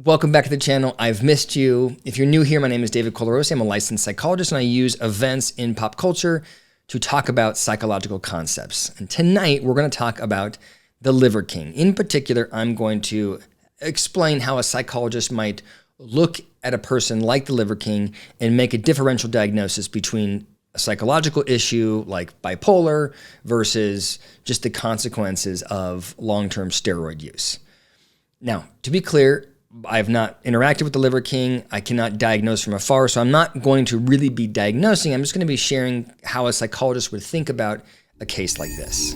Welcome back to the channel. I've missed you. If you're new here, my name is David Colarossi. I'm a licensed psychologist, and I use events in pop culture to talk about psychological concepts. And tonight, we're going to talk about the Liver King. In particular, I'm going to explain how a psychologist might look at a person like the Liver King and make a differential diagnosis between a psychological issue like bipolar versus just the consequences of long-term steroid use. Now, to be clear, I have not interacted with the Liver King. I cannot diagnose from afar, so I'm not going to really be diagnosing. I'm just going to be sharing how a psychologist would think about a case like this.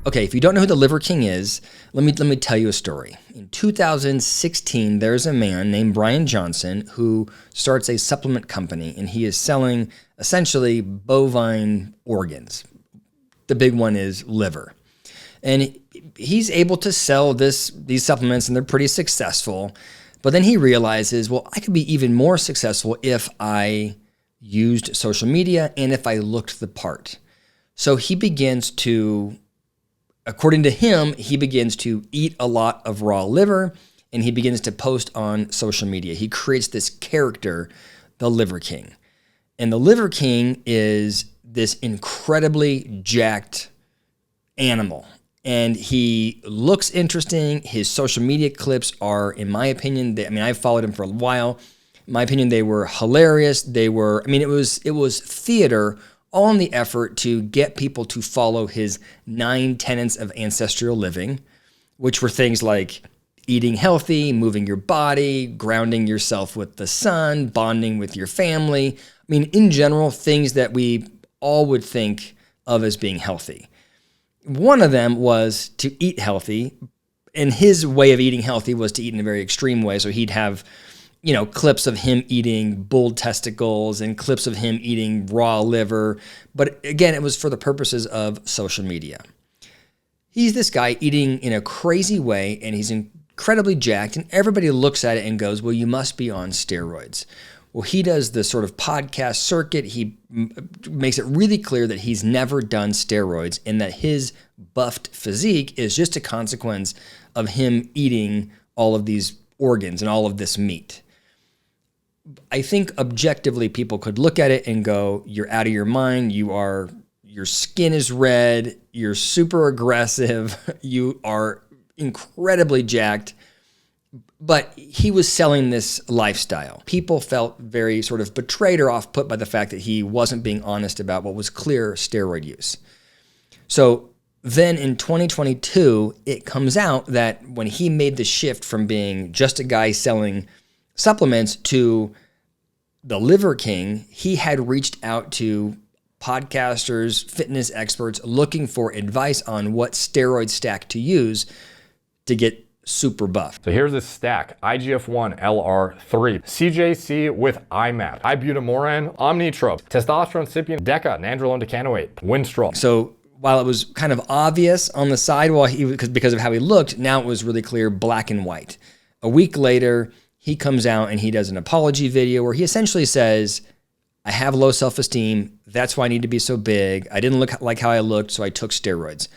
Okay, if you don't know who the Liver King is, let me tell you a story. In 2016, there's a man named Brian Johnson who starts a supplement company, and he is selling essentially bovine organs. The big one is liver. And he's able to sell these supplements, and they're pretty successful. But then he realizes, well, I could be even more successful if I used social media and if I looked the part. So he begins to, according to him, he begins to eat a lot of raw liver, and he begins to post on social media. He creates this character, the Liver King. And the Liver King is this incredibly jacked animal. And he looks interesting. His social media clips are, in my opinion, I've followed him for a while. In my opinion, they were hilarious. It was theater, all in the effort to get people to follow his 9 tenets of ancestral living, which were things like eating healthy, moving your body, grounding yourself with the sun, bonding with your family. In general, things that we all would think of as being healthy. One of them was to eat healthy, and his way of eating healthy was to eat in a very extreme way. So he'd have, clips of him eating bull testicles and clips of him eating raw liver. But again, it was for the purposes of social media. He's this guy eating in a crazy way, and he's incredibly jacked, and everybody looks at it and goes, well, you must be on steroids. Well, he does the sort of podcast circuit. He makes it really clear that he's never done steroids and that his buffed physique is just a consequence of him eating all of these organs and all of this meat. I think objectively people could look at it and go, you're out of your mind. Your skin is red. You're super aggressive. You are incredibly jacked. But he was selling this lifestyle. People felt very sort of betrayed or off-put by the fact that he wasn't being honest about what was clear steroid use. So then in 2022, it comes out that when he made the shift from being just a guy selling supplements to the Liver King, he had reached out to podcasters, fitness experts, looking for advice on what steroid stack to use to get super buff. So here's this stack: IGF-1 LR3, CJC with IMAP, ibutamoren, omnitrope, testosterone cypionate, deca, nandrolone decanoate, winstrol. So while it was kind of obvious on the side because of how he looked, now it was really clear, black and white. A week later, he comes out and he does an apology video where he essentially says, I have low self-esteem. That's why I need to be so big. I didn't look like how I looked, so I took steroids.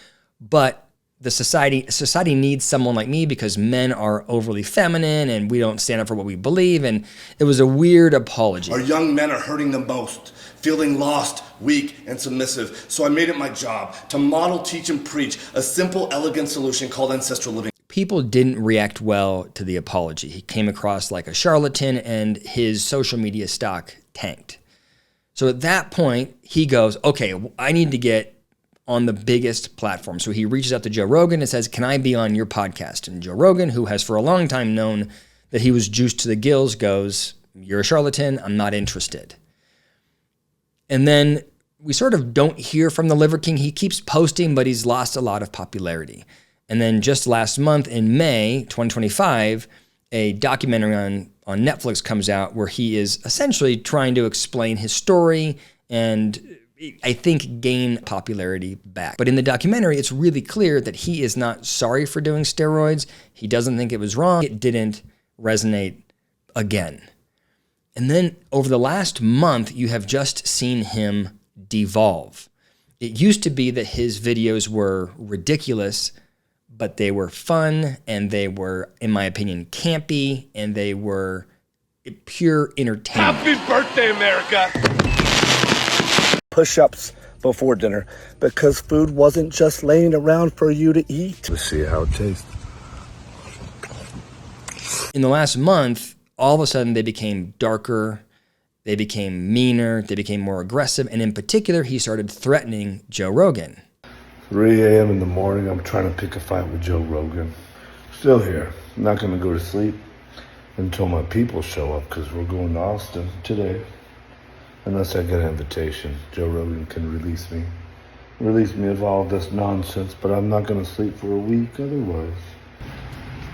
But the society needs someone like me because men are overly feminine and we don't stand up for what we believe. And it was a weird apology. Our young men are hurting the most, feeling lost, weak, and submissive. So I made it my job to model, teach, and preach a simple, elegant solution called ancestral living. People didn't react well to the apology. He came across like a charlatan, and his social media stock tanked. So at that point, he goes, okay, I need to get on the biggest platform. So he reaches out to Joe Rogan and says, can I be on your podcast? And Joe Rogan, who has for a long time known that he was juiced to the gills, goes, you're a charlatan, I'm not interested. And then we sort of don't hear from the Liver King. He keeps posting, but he's lost a lot of popularity. And then just last month in May 2025, a documentary on Netflix comes out where he is essentially trying to explain his story and I think gain popularity back. But in the documentary, it's really clear that he is not sorry for doing steroids. He doesn't think it was wrong. It didn't resonate again. And then over the last month, you have just seen him devolve. It used to be that his videos were ridiculous, but they were fun and they were, in my opinion, campy, and they were pure entertainment. Happy birthday, America! Push-ups before dinner because food wasn't just laying around for you to eat. Let's see how it tastes. In the last month, all of a sudden they became darker, they became meaner, they became more aggressive, and in particular, he started threatening Joe Rogan. 3 a.m. in the morning, I'm trying to pick a fight with Joe Rogan. Still here. I'm not going to go to sleep until my people show up because we're going to Austin today. Unless I get an invitation, Joe Rogan can release me. Release me of all this nonsense, but I'm not going to sleep for a week otherwise.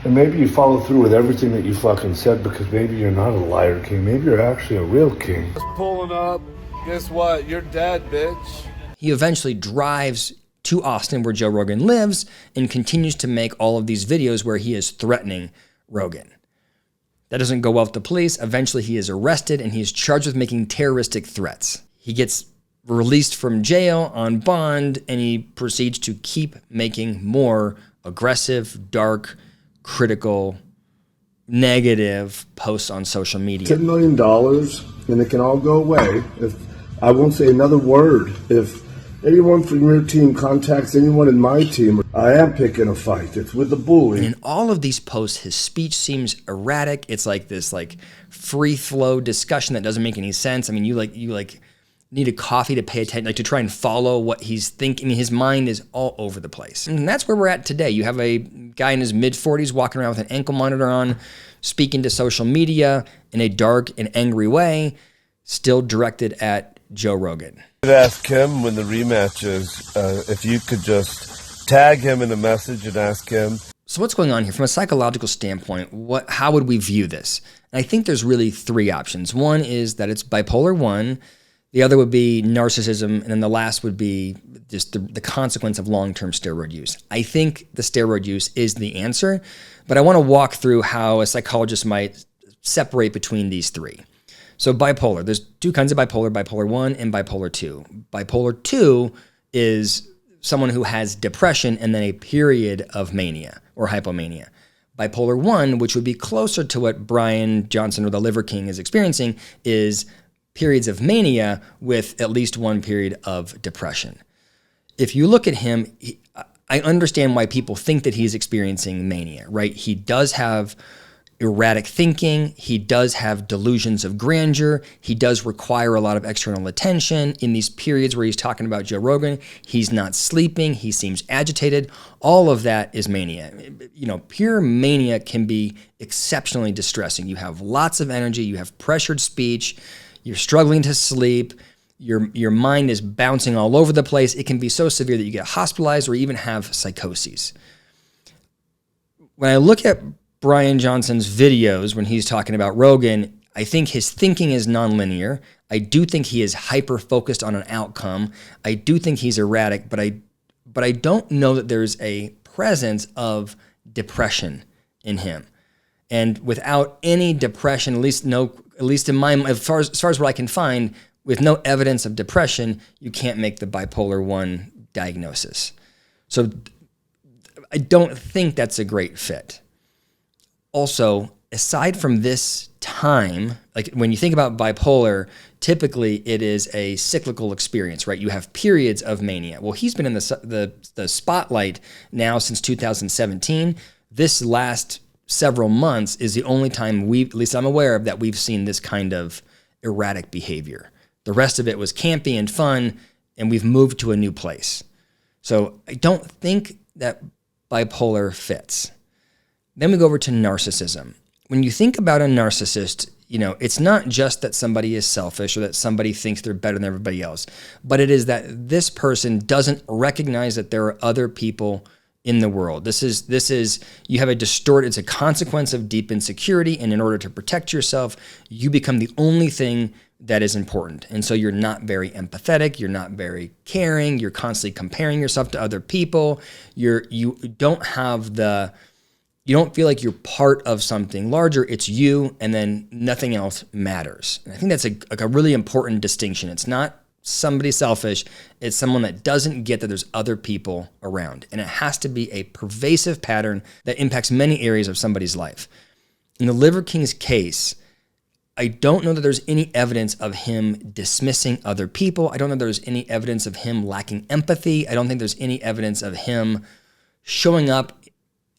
And maybe you follow through with everything that you fucking said because maybe you're not a liar king. Maybe you're actually a real king. Just pulling up. Guess what? You're dead, bitch. He eventually drives to Austin where Joe Rogan lives and continues to make all of these videos where he is threatening Rogan. That doesn't go well with the police. Eventually he is arrested and he is charged with making terroristic threats. He gets released from jail on bond and he proceeds to keep making more aggressive, dark, critical, negative posts on social media. $10 million and it can all go away if I won't say another word. If anyone from your team contacts anyone in my team, I am picking a fight. It's with the bully. And in all of these posts, his speech seems erratic. It's like this free flow discussion that doesn't make any sense. I mean, you need a coffee to pay attention, to try and follow what he's thinking. I mean, his mind is all over the place. And that's where we're at today. You have a guy in his mid-40s walking around with an ankle monitor on, speaking to social media in a dark and angry way, still directed at Joe Rogan. I'd ask him when the rematch is, if you could just tag him in a message and ask him. So what's going on here from a psychological standpoint? How would we view this? And I think there's really three options. One is that it's bipolar 1. The other would be narcissism. And then the last would be just the consequence of long-term steroid use. I think the steroid use is the answer, but I want to walk through how a psychologist might separate between these three. So bipolar, there's two kinds of bipolar, bipolar 1 and bipolar 2. Bipolar 2 is someone who has depression and then a period of mania or hypomania. Bipolar 1, which would be closer to what Brian Johnson or the Liver King is experiencing, is periods of mania with at least one period of depression. If you look at him, I understand why people think that he's experiencing mania, right? He does have erratic thinking. He does have delusions of grandeur. He does require a lot of external attention. In these periods where he's talking about Joe Rogan, he's not sleeping. He seems agitated. All of that is mania. Pure mania can be exceptionally distressing. You have lots of energy. You have pressured speech. You're struggling to sleep. Your mind is bouncing all over the place. It can be so severe that you get hospitalized or even have psychoses. When I look at Brian Johnson's videos, when he's talking about Rogan, I think his thinking is nonlinear. I do think he is hyper-focused on an outcome. I do think he's erratic, but I don't know that there's a presence of depression in him. And without any depression, at least in my, as far as what I can find, with no evidence of depression, you can't make the bipolar 1 diagnosis. So I don't think that's a great fit. Also, aside from this time, like when you think about bipolar, typically it is a cyclical experience, right? You have periods of mania. Well, he's been in the spotlight now since 2017. This last several months is the only time at least I'm aware of, that we've seen this kind of erratic behavior. The rest of it was campy and fun, and we've moved to a new place. So I don't think that bipolar fits. Then we go over to narcissism. When you think about a narcissist, it's not just that somebody is selfish or that somebody thinks they're better than everybody else, but it is that this person doesn't recognize that there are other people in the world. This is you have it's a consequence of deep insecurity, and in order to protect yourself, you become the only thing that is important. And so you're not very empathetic, you're not very caring, you're constantly comparing yourself to other people. You don't feel like you're part of something larger. It's you, and then nothing else matters. And I think that's a really important distinction. It's not somebody selfish. It's someone that doesn't get that there's other people around. And it has to be a pervasive pattern that impacts many areas of somebody's life. In the Liver King's case, I don't know that there's any evidence of him dismissing other people. I don't know there's any evidence of him lacking empathy. I don't think there's any evidence of him showing up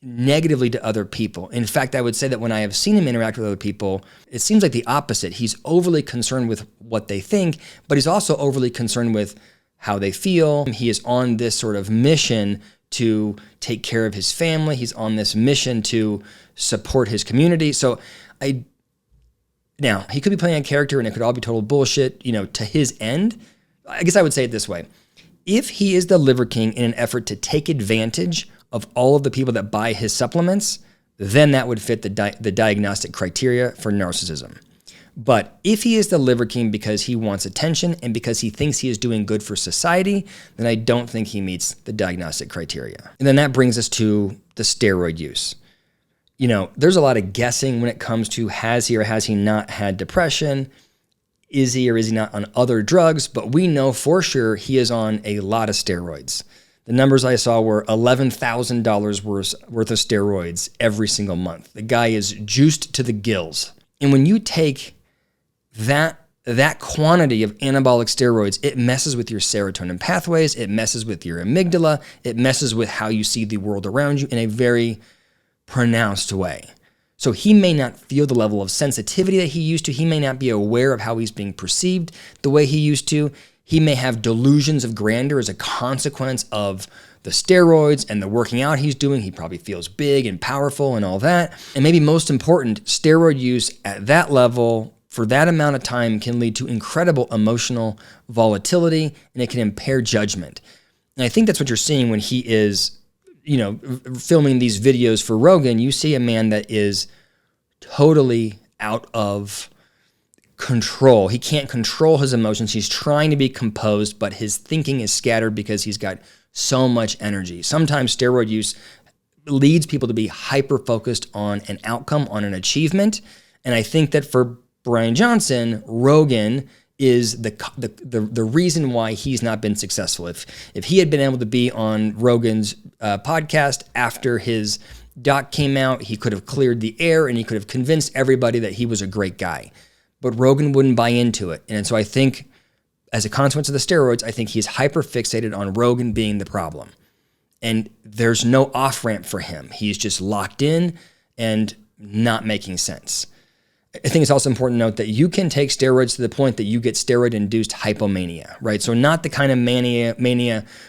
negatively to other people. In fact, I would say that when I have seen him interact with other people, it seems like the opposite. He's overly concerned with what they think, but he's also overly concerned with how they feel. He is on this sort of mission to take care of his family. He's on this mission to support his community. So now, he could be playing a character and it could all be total bullshit, to his end. I guess I would say it this way. If he is the Liver King in an effort to take advantage of all of the people that buy his supplements, then that would fit the diagnostic criteria for narcissism. But if he is the Liver King because he wants attention and because he thinks he is doing good for society, then I don't think he meets the diagnostic criteria. And then that brings us to the steroid use. There's a lot of guessing when it comes to has he or has he not had depression? Is he or is he not on other drugs? But we know for sure he is on a lot of steroids. The numbers I saw were $11,000 worth of steroids every single month. The guy is juiced to the gills. And when you take that quantity of anabolic steroids, it messes with your serotonin pathways, it messes with your amygdala, it messes with how you see the world around you in a very pronounced way. So he may not feel the level of sensitivity that he used to. He may not be aware of how he's being perceived the way he used to. He may have delusions of grandeur as a consequence of the steroids and the working out he's doing. He probably feels big and powerful and all that. And maybe most important, steroid use at that level for that amount of time can lead to incredible emotional volatility, and it can impair judgment. And I think that's what you're seeing when he is, filming these videos for Rogan. You see a man that is totally out of control. He can't control his emotions. He's trying to be composed, but his thinking is scattered because he's got so much energy. Sometimes steroid use leads people to be hyper-focused on an outcome, on an achievement. And I think that for Brian Johnson, Rogan is the reason why he's not been successful. If he had been able to be on Rogan's podcast after his doc came out, he could have cleared the air and he could have convinced everybody that he was a great guy. But Rogan wouldn't buy into it. And so I think as a consequence of the steroids, I think he's hyper fixated on Rogan being the problem. And there's no off-ramp for him. He's just locked in and not making sense. I think it's also important to note that you can take steroids to the point that you get steroid-induced hypomania, right? So not the kind of mania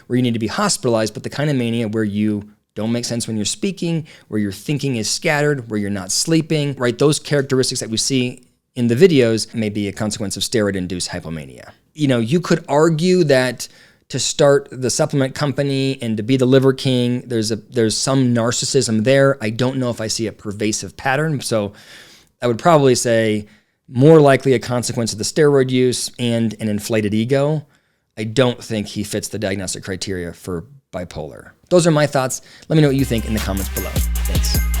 where you need to be hospitalized, but the kind of mania where you don't make sense when you're speaking, where your thinking is scattered, where you're not sleeping, right? Those characteristics that we see in the videos may be a consequence of steroid-induced hypomania. You could argue that to start the supplement company and to be the Liver King, there's some narcissism there. I don't know if I see a pervasive pattern. So I would probably say more likely a consequence of the steroid use and an inflated ego. I don't think he fits the diagnostic criteria for bipolar. Those are my thoughts. Let me know what you think in the comments below. Thanks.